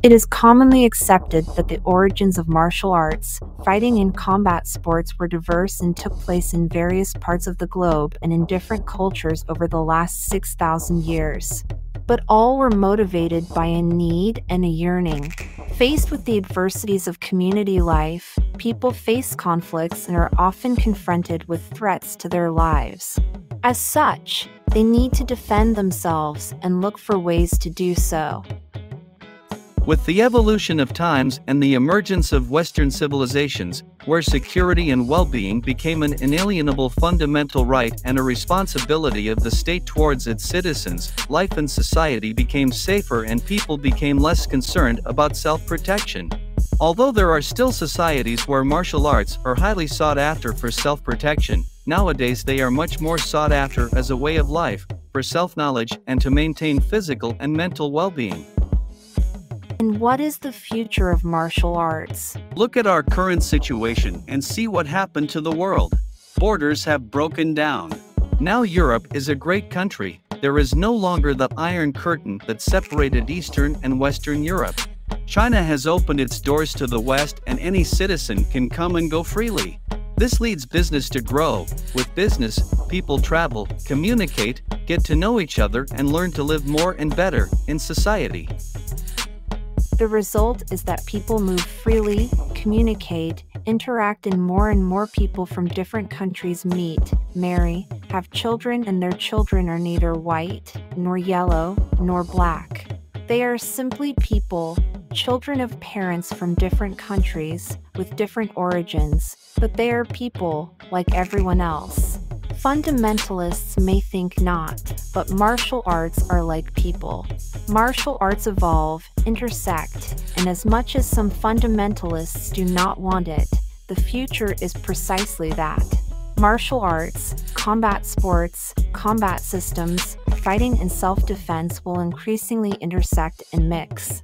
It is commonly accepted that the origins of martial arts, fighting and combat sports were diverse and took place in various parts of the globe and in different cultures over the last 6,000 years. But all were motivated by a need and a yearning. Faced with the adversities of community life, people face conflicts and are often confronted with threats to their lives. As such, they need to defend themselves and look for ways to do so. With the evolution of times and the emergence of Western civilizations, where security and well-being became an inalienable fundamental right and a responsibility of the state towards its citizens, life and society became safer and people became less concerned about self-protection. Although there are still societies where martial arts are highly sought after for self-protection, nowadays they are much more sought after as a way of life, for self-knowledge and to maintain physical and mental well-being. And what is the future of martial arts? Look at our current situation and see what happened to the world. Borders have broken down. Now Europe is a great country. There is no longer the Iron Curtain that separated Eastern and Western Europe. China has opened its doors to the West and any citizen can come and go freely. This leads business to grow. With business, people travel, communicate, get to know each other and learn to live more and better in society. The result is that people move freely, communicate, interact, and more people from different countries meet, marry, have children, and their children are neither white, nor yellow, nor black. They are simply people, children of parents from different countries, with different origins, but they are people, like everyone else. Fundamentalists may think not, but martial arts are like people. Martial arts evolve, intersect, and as much as some fundamentalists do not want it, the future is precisely that. Martial arts, combat sports, combat systems, fighting and self-defense will increasingly intersect and mix.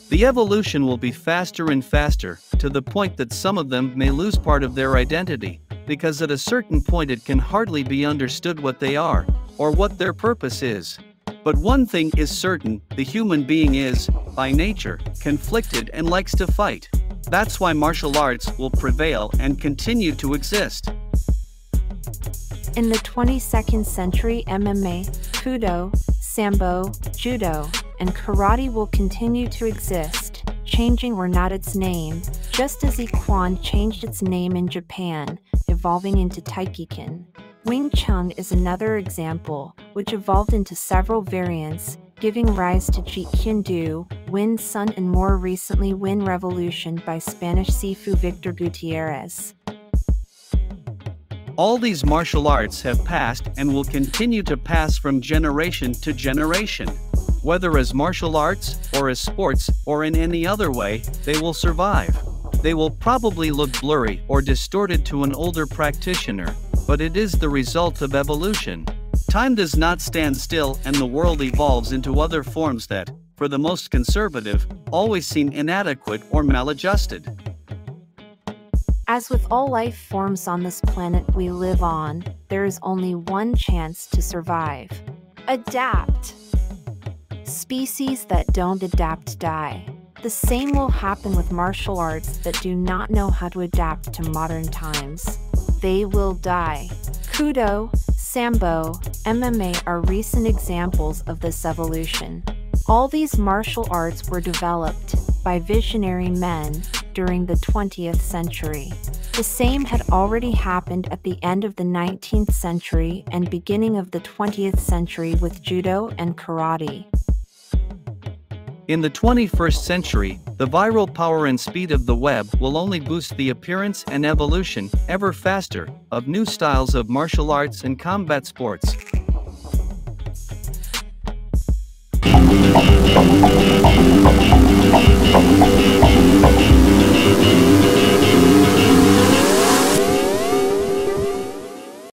The evolution will be faster and faster, to the point that some of them may lose part of their identity, because at a certain point it can hardly be understood what they are, or what their purpose is. But one thing is certain, the human being is, by nature, conflicted and likes to fight. That's why martial arts will prevail and continue to exist. In the 22nd century, MMA, Kudo, Sambo, Judo, and Karate will continue to exist, changing or not its name, just as Ikuan changed its name in Japan, evolving into Taikiken. Wing Chun is another example, which evolved into several variants, giving rise to Jeet Kune Do, Win Sun, and more recently Win Revolution by Spanish Sifu Victor Gutierrez. All these martial arts have passed and will continue to pass from generation to generation. Whether as martial arts, or as sports, or in any other way, they will survive. They will probably look blurry or distorted to an older practitioner, but it is the result of evolution. Time does not stand still and the world evolves into other forms that, for the most conservative, always seem inadequate or maladjusted. As with all life forms on this planet we live on, there is only one chance to survive. Adapt. Species that don't adapt die. The same will happen with martial arts that do not know how to adapt to modern times. They will die. Kudo, Sambo, MMA are recent examples of this evolution. All these martial arts were developed by visionary men during the 20th century. The same had already happened at the end of the 19th century and beginning of the 20th century with Judo and Karate. In the 21st century, the viral power and speed of the web will only boost the appearance and evolution, ever faster, of new styles of martial arts and combat sports.